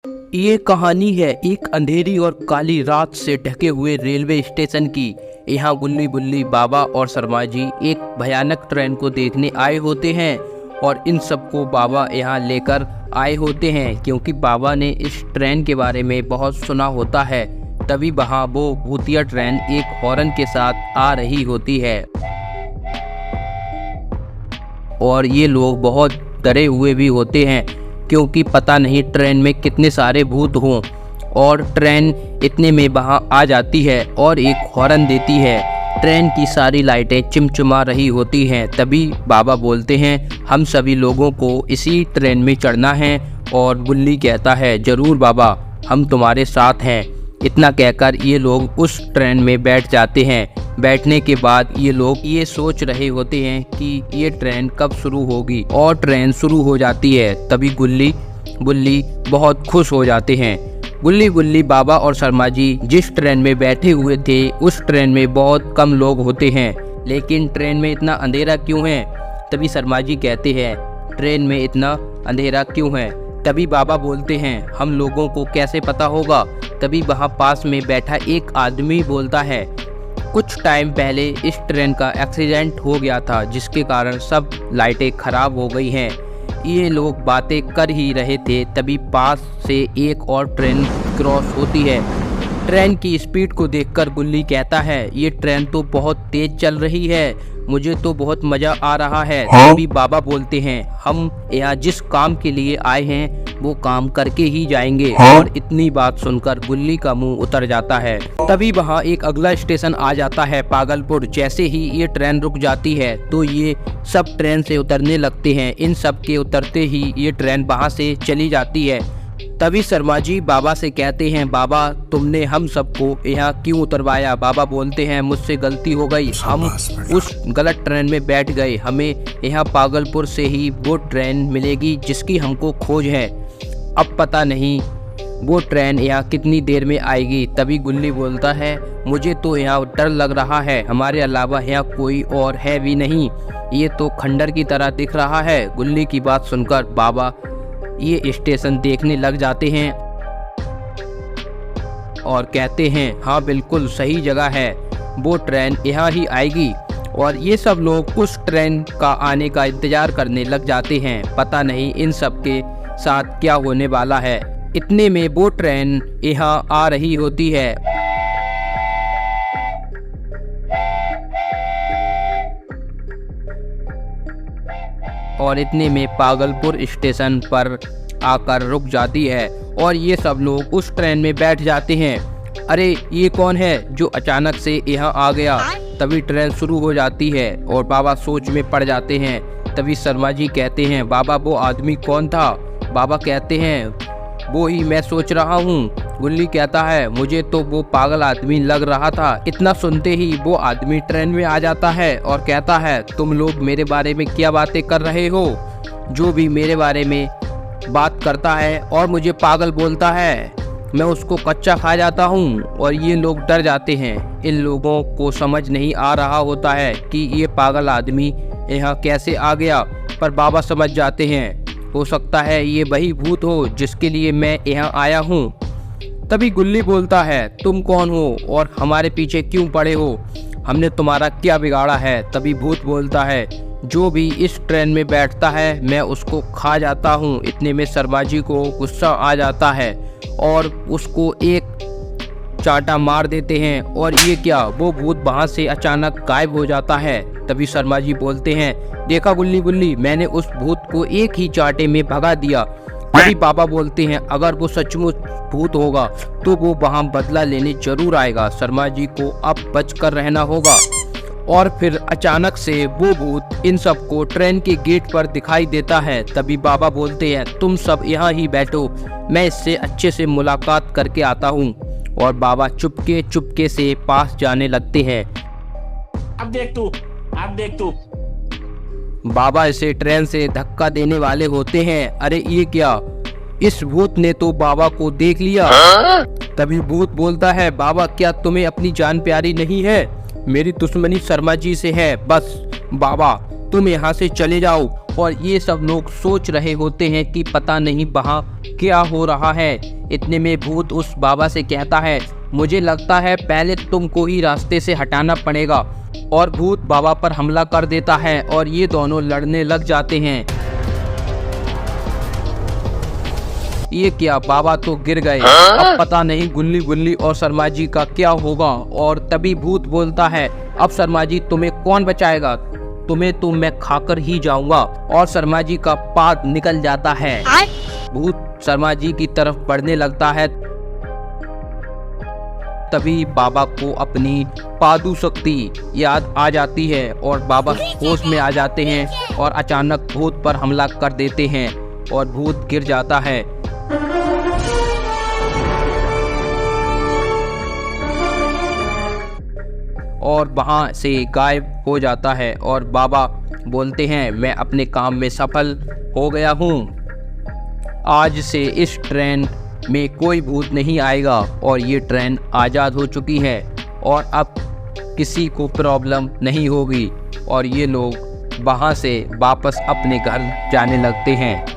ये कहानी है एक अंधेरी और काली रात से ढके हुए रेलवे स्टेशन की। यहाँ गुल्ली बुल्ली, बाबा और शर्मा जी एक भयानक ट्रेन को देखने आए होते हैं और इन सबको बाबा यहाँ लेकर आए होते हैं क्योंकि बाबा ने इस ट्रेन के बारे में बहुत सुना होता है। तभी वहाँ वो भूतिया ट्रेन एक हॉर्न के साथ आ रही होती है और ये लोग बहुत डरे हुए भी होते हैं क्योंकि पता नहीं ट्रेन में कितने सारे भूत हों। और ट्रेन इतने में वहाँ आ जाती है और एक हॉर्न देती है। ट्रेन की सारी लाइटें चिमचिमा रही होती हैं। तभी बाबा बोलते हैं हम सभी लोगों को इसी ट्रेन में चढ़ना है और बुल्ली कहता है ज़रूर बाबा, हम तुम्हारे साथ हैं। इतना कहकर ये लोग उस ट्रेन में बैठ जाते हैं। बैठने के बाद ये लोग ये सोच रहे होते हैं कि ये ट्रेन कब शुरू होगी और ट्रेन शुरू हो जाती है। तभी गुल्ली बुल्ली बहुत खुश हो जाते हैं। गुल्ली बुल्ली, बाबा और शर्मा जी जिस ट्रेन में बैठे हुए थे उस ट्रेन में बहुत कम लोग होते हैं, लेकिन ट्रेन में इतना अंधेरा क्यों है? तभी शर्मा जी कहते हैं ट्रेन में इतना अंधेरा क्यों है? तभी बाबा बोलते हैं हम लोगों को कैसे पता होगा? तभी वहाँ पास में बैठा एक आदमी बोलता है कुछ टाइम पहले इस ट्रेन का एक्सीडेंट हो गया था जिसके कारण सब लाइटें खराब हो गई हैं। ये लोग बातें कर ही रहे थे तभी पास से एक और ट्रेन क्रॉस होती है। ट्रेन की स्पीड को देखकर गुल्ली कहता है ये ट्रेन तो बहुत तेज चल रही है, मुझे तो बहुत मज़ा आ रहा है। तभी बाबा बोलते हैं हम यहाँ जिस काम के लिए आए हैं वो काम करके ही जाएंगे। और इतनी बात सुनकर गुल्ली का मुंह उतर जाता है। तभी वहाँ एक अगला स्टेशन आ जाता है पागलपुर। जैसे ही ये ट्रेन रुक जाती है तो ये सब ट्रेन से उतरने लगते हैं। इन सब के उतरते ही ये ट्रेन वहाँ से चली जाती है। तभी शर्मा जी बाबा से कहते हैं बाबा तुमने हम सबको यहाँ क्यों उतरवाया? बाबा बोलते हैं मुझसे गलती हो गई, हम उस गलत ट्रेन में बैठ गए। हमें यहाँ पागलपुर से ही वो ट्रेन मिलेगी जिसकी हमको खोज है। अब पता नहीं वो ट्रेन यहाँ कितनी देर में आएगी। तभी गुल्ली बोलता है मुझे तो यहाँ डर लग रहा है, हमारे अलावा यहाँ कोई और है भी नहीं, ये तो खंडर की तरह दिख रहा है। गुल्ली की बात सुनकर बाबा ये स्टेशन देखने लग जाते हैं और कहते हैं हाँ बिल्कुल सही जगह है, वो ट्रेन यहाँ ही आएगी। और ये सब लोग उस ट्रेन का आने का इंतज़ार करने लग जाते हैं। पता नहीं इन सब के साथ क्या होने वाला है। इतने में वो ट्रेन यहाँ आ रही होती है और इतने में पागलपुर स्टेशन पर आकर रुक जाती है और ये सब लोग उस ट्रेन में बैठ जाते हैं। अरे ये कौन है जो अचानक से यहाँ आ गया? तभी ट्रेन शुरू हो जाती है और बाबा सोच में पड़ जाते हैं। तभी शर्मा जी कहते हैं बाबा वो आदमी कौन था? बाबा कहते हैं वो ही मैं सोच रहा हूँ। गुल्ली कहता है मुझे तो वो पागल आदमी लग रहा था। इतना सुनते ही वो आदमी ट्रेन में आ जाता है और कहता है तुम लोग मेरे बारे में क्या बातें कर रहे हो? जो भी मेरे बारे में बात करता है और मुझे पागल बोलता है मैं उसको कच्चा खा जाता हूँ। और ये लोग डर जाते हैं। इन लोगों को समझ नहीं आ रहा होता है कि ये पागल आदमी यहाँ कैसे आ गया, पर बाबा समझ जाते हैं हो सकता है ये वही भूत हो जिसके लिए मैं यहाँ आया हूँ। तभी गुल्ली बोलता है तुम कौन हो और हमारे पीछे क्यों पड़े हो? हमने तुम्हारा क्या बिगाड़ा है? तभी भूत बोलता है जो भी इस ट्रेन में बैठता है मैं उसको खा जाता हूँ। इतने में शर्मा जी को गुस्सा आ जाता है और उसको एक चांटा मार देते हैं। और ये क्या, वो भूत वहाँ से अचानक गायब हो जाता है। तभी शर्मा जी बोलते हैं देखा गुल्ली बुल्ली, मैंने उस भूत को एक ही चांटे में भगा दिया। तभी बाबा बोलते हैं अगर वो सचमुच भूत होगा तो वो वहाँ बदला लेने जरूर आएगा। शर्मा जी को अब बचकर रहना होगा। और फिर अचानक से वो भूत इन सबको ट्रेन के गेट पर दिखाई देता है। तभी बाबा बोलते हैं तुम सब यहाँ ही बैठो, मैं इससे अच्छे से मुलाकात करके आता हूँ। और बाबा चुपके चुपके से पास जाने लगते हैं। अब देख तू बाबा इसे ट्रेन से धक्का देने वाले होते हैं। अरे ये क्या, इस भूत ने तो बाबा को देख लिया। तभी भूत बोलता है बाबा क्या तुम्हें अपनी जान प्यारी नहीं है? मेरी दुश्मनी शर्मा जी से है, बस बाबा तुम यहाँ से चले जाओ और ये सब लोग सोच रहे होते हैं कि पता नहीं वहाँ क्या हो रहा है। इतने में भूत उस बाबा से कहता है, मुझे लगता है पहले तुमको ही रास्ते से हटाना पड़ेगा। और भूत बाबा पर हमला कर देता है और ये दोनों लड़ने लग जाते हैं। ये क्या, बाबा तो गिर गए। अब पता नहीं गुल्ली गुल्ली और शर्मा जी का क्या होगा। और तभी भूत बोलता है, अब शर्मा जी तुम्हें कौन बचाएगा, तुम्हें तो मैं खाकर ही जाऊंगा। और शर्मा जी का पाद निकल जाता है। भूत शर्मा जी की तरफ बढ़ने लगता है। तभी बाबा को अपनी पादु शक्ति याद आ जाती है और बाबा होश में आ जाते हैं और अचानक भूत पर हमला कर देते हैं और भूत गिर जाता है। और वहाँ से गायब हो जाता है और बाबा बोलते हैं, मैं अपने काम में सफल हो गया हूँ। आज से इस ट्रेन में कोई भूत नहीं आएगा और ये ट्रेन आज़ाद हो चुकी है और अब किसी को प्रॉब्लम नहीं होगी। और ये लोग वहाँ से वापस अपने घर जाने लगते हैं।